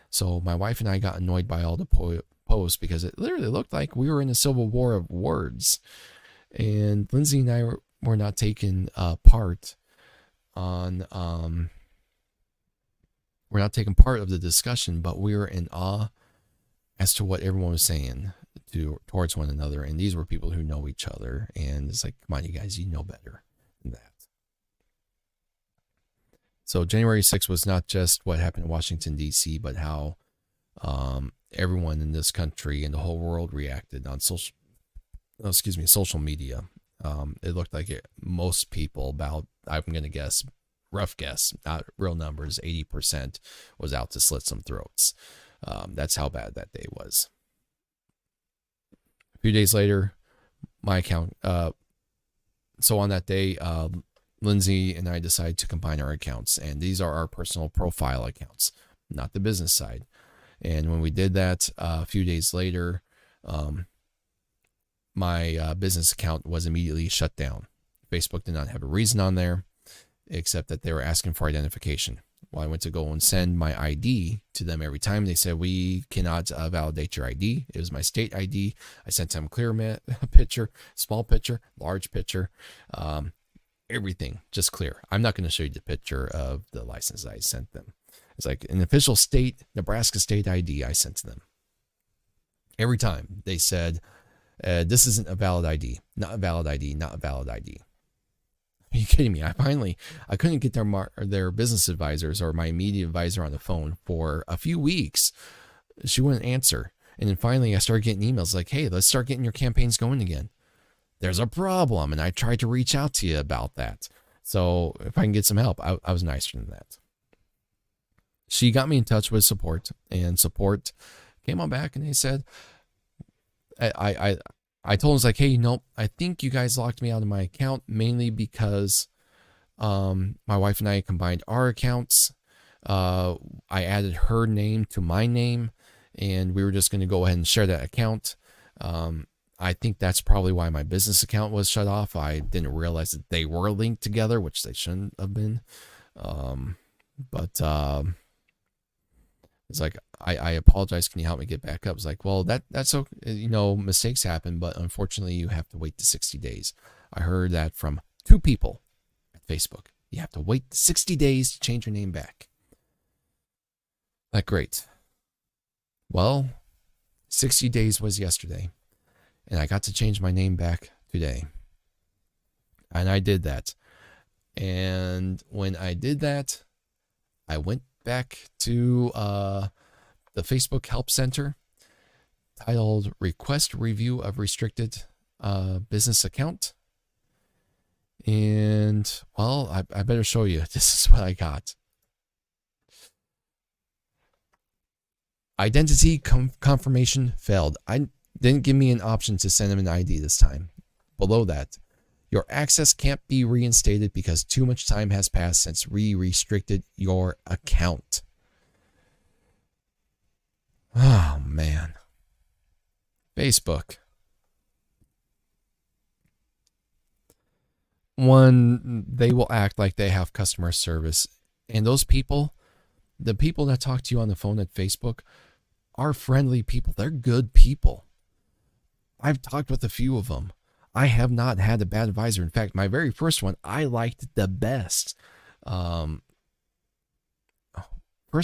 So my wife and I got annoyed by all the posts because it literally looked like we were in a civil war of words. And Lindsay and I were not taking part on, we're not taking part of the discussion, but we were in awe as to what everyone was saying towards one another. And these were people who know each other. And it's like, come on, you guys, you know better than that. So January 6th was not just what happened in Washington, D.C., but how everyone in this country and the whole world reacted on social media. It looked like most people, about, I'm going to guess, rough guess, not real numbers, 80% was out to slit some throats. That's how bad that day was. A few days later, my account, so on that day, Lindsay and I decided to combine our accounts, and these are our personal profile accounts, not the business side. And when we did that, a few days later, my business account was immediately shut down. Facebook did not have a reason on there, except that they were asking for identification. Well, I went to go and send my ID to them every time. They said, we cannot validate your ID. It was my state ID. I sent them clear picture, small picture, large picture, everything just clear. I'm not going to show you the picture of the license I sent them. It's like an official state, Nebraska state ID I sent to them. Every time they said, this isn't a valid ID, not a valid ID, not a valid ID. Are you kidding me? I couldn't get their business advisors or my immediate advisor on the phone for a few weeks. She wouldn't answer. And then finally I started getting emails like, hey, let's start getting your campaigns going again. There's a problem. And I tried to reach out to you about that. So if I can get some help, I was nicer than that. She got me in touch with support, and support came on back and they said, I told them, like, hey, I think you guys locked me out of my account mainly because my wife and I combined our accounts. I added her name to my name, and we were just going to go ahead and share that account. I think that's probably why my business account was shut off. I didn't realize that they were linked together, which they shouldn't have been. It's like, I apologize. Can you help me get back up? It's like, well, that's okay. Mistakes happen, but unfortunately you have to wait the 60 days. I heard that from 2 people at Facebook. You have to wait 60 days to change your name back. Like, great. Well, 60 days was yesterday, and I got to change my name back today. And I did that. And when I did that, I went back to the Facebook Help Center, titled Request Review of Restricted Business Account. And, well, I better show you. This is what I got. Identity confirmation failed. I didn't give me an option to send him an ID this time. Below that, your access can't be reinstated because too much time has passed since we restricted your account. Oh, man. Facebook. One, they will act like they have customer service. And those people, the people that talk to you on the phone at Facebook, are friendly people. They're good people. I've talked with a few of them. I have not had a bad advisor. In fact, my very first one, I liked the best. First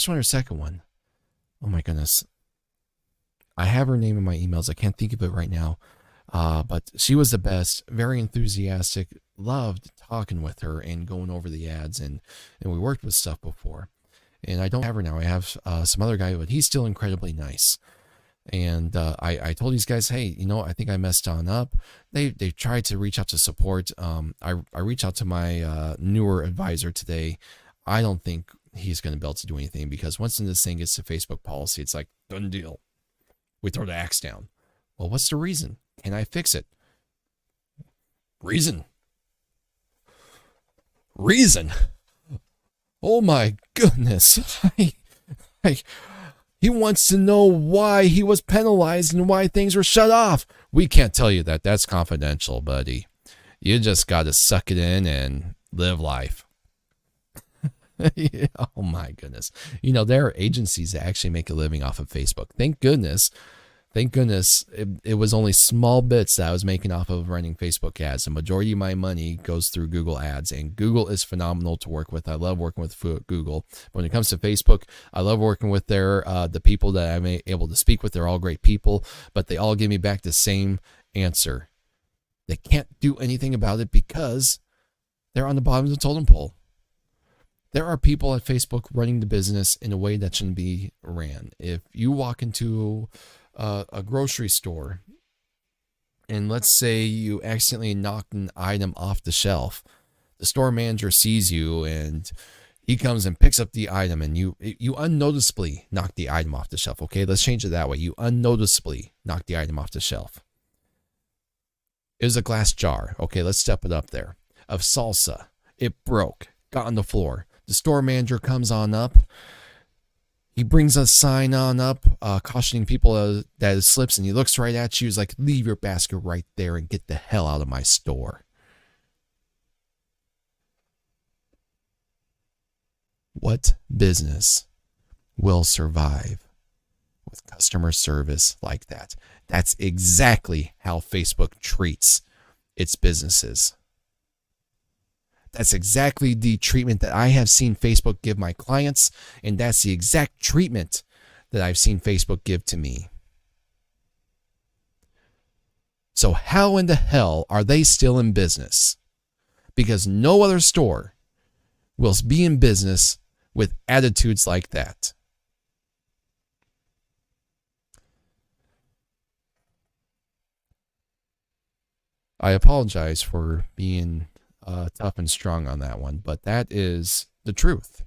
one or second one? Oh my goodness. I have her name in my emails. I can't think of it right now. But she was the best, very enthusiastic, loved talking with her and going over the ads. And we worked with stuff before. And I don't have her now. I have some other guy, but he's still incredibly nice. And I told these guys, hey, I think I messed on up. They tried to reach out to support. I reached out to my newer advisor today. I don't think he's going to be able to do anything because once this thing gets to Facebook policy, it's like, done deal. We throw the axe down. Well, what's the reason? Can I fix it? Reason. Oh my goodness. He wants to know why he was penalized and why things were shut off. We can't tell you that. That's confidential, buddy. You just got to suck it in and live life. Oh my goodness. There are agencies that actually make a living off of Facebook. Thank goodness. It was only small bits that I was making off of running Facebook ads. The majority of my money goes through Google ads, and Google is phenomenal to work with. I love working with Google. When it comes to Facebook, I love working with the people that I'm able to speak with. They're all great people, but they all give me back the same answer. They can't do anything about it because they're on the bottom of the totem pole. There are people at Facebook running the business in a way that shouldn't be ran. If you walk into a grocery store and let's say you accidentally knocked an item off the shelf, the store manager sees you and he comes and picks up the item, and you unnoticeably knock the item off the shelf. Okay, let's change it that way. You unnoticeably knock the item off the shelf. It was a glass jar. Okay, let's step it up there. Of salsa. It broke, got on the floor. The store manager comes on up. He brings a sign on up, cautioning people that it slips, and he looks right at you. He's like, leave your basket right there and get the hell out of my store. What business will survive with customer service like that? That's exactly how Facebook treats its businesses. That's exactly the treatment that I have seen Facebook give my clients, and that's the exact treatment that I've seen Facebook give to me. So how in the hell are they still in business? Because no other store will be in business with attitudes like that. I apologize for being tough and strong on that one, but that is the truth.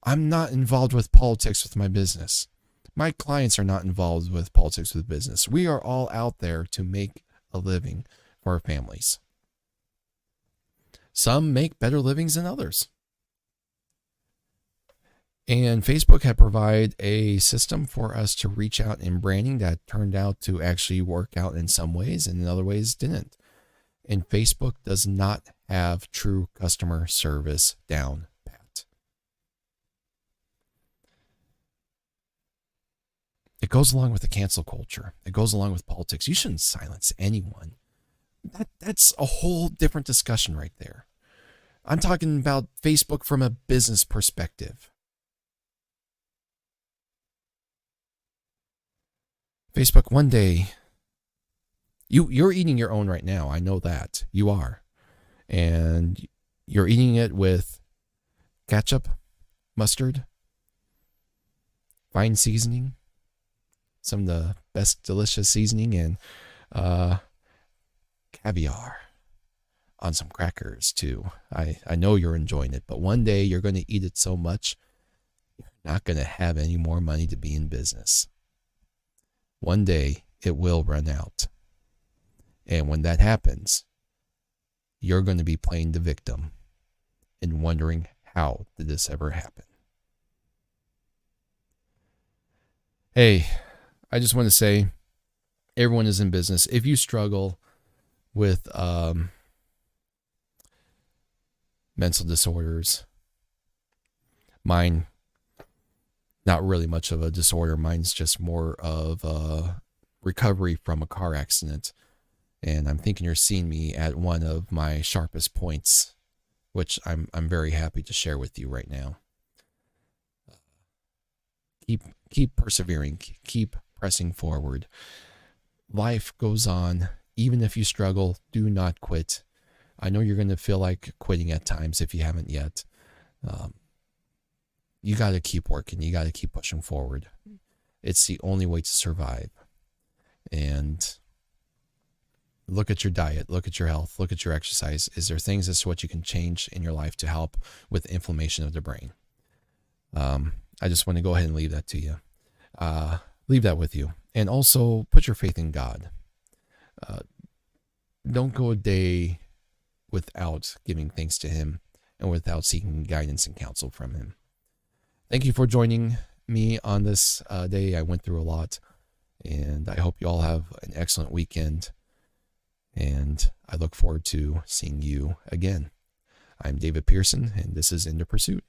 I'm not involved with politics with my business. My clients are not involved with politics with business. We are all out there to make a living for our families. Some make better livings than others. And Facebook had provided a system for us to reach out in branding that turned out to actually work out in some ways, and in other ways didn't. And Facebook does not have true customer service down pat. It goes along with the cancel culture. It goes along with politics. You shouldn't silence anyone. That's a whole different discussion right there. I'm talking about Facebook from a business perspective. Facebook, one day, you're eating your own right now. I know that. You are. And you're eating it with ketchup, mustard, fine seasoning, some of the best delicious seasoning, and caviar on some crackers too. I know you're enjoying it, but one day you're going to eat it so much, you're not going to have any more money to be in business. One day it will run out. And when that happens, you're going to be playing the victim and wondering, how did this ever happen? Hey, I just want to say, everyone is in business. If you struggle with mental disorders, mine, not really much of a disorder. Mine's just more of a recovery from a car accident. And I'm thinking you're seeing me at one of my sharpest points, which I'm very happy to share with you right now. Keep persevering, keep pressing forward. Life goes on. Even if you struggle, do not quit. I know you're going to feel like quitting at times if you haven't yet. You got to keep working. You got to keep pushing forward. It's the only way to survive. And look at your diet, look at your health, look at your exercise. Is there things as to what you can change in your life to help with inflammation of the brain? I just want to go ahead and leave that to you. Leave that with you. And also put your faith in God. Don't go a day without giving thanks to Him and without seeking guidance and counsel from Him. thank you for joining me on this day. I went through a lot, and I hope you all have an excellent weekend. And I look forward to seeing you again. I'm David Pearson, and this is In the Pursuit.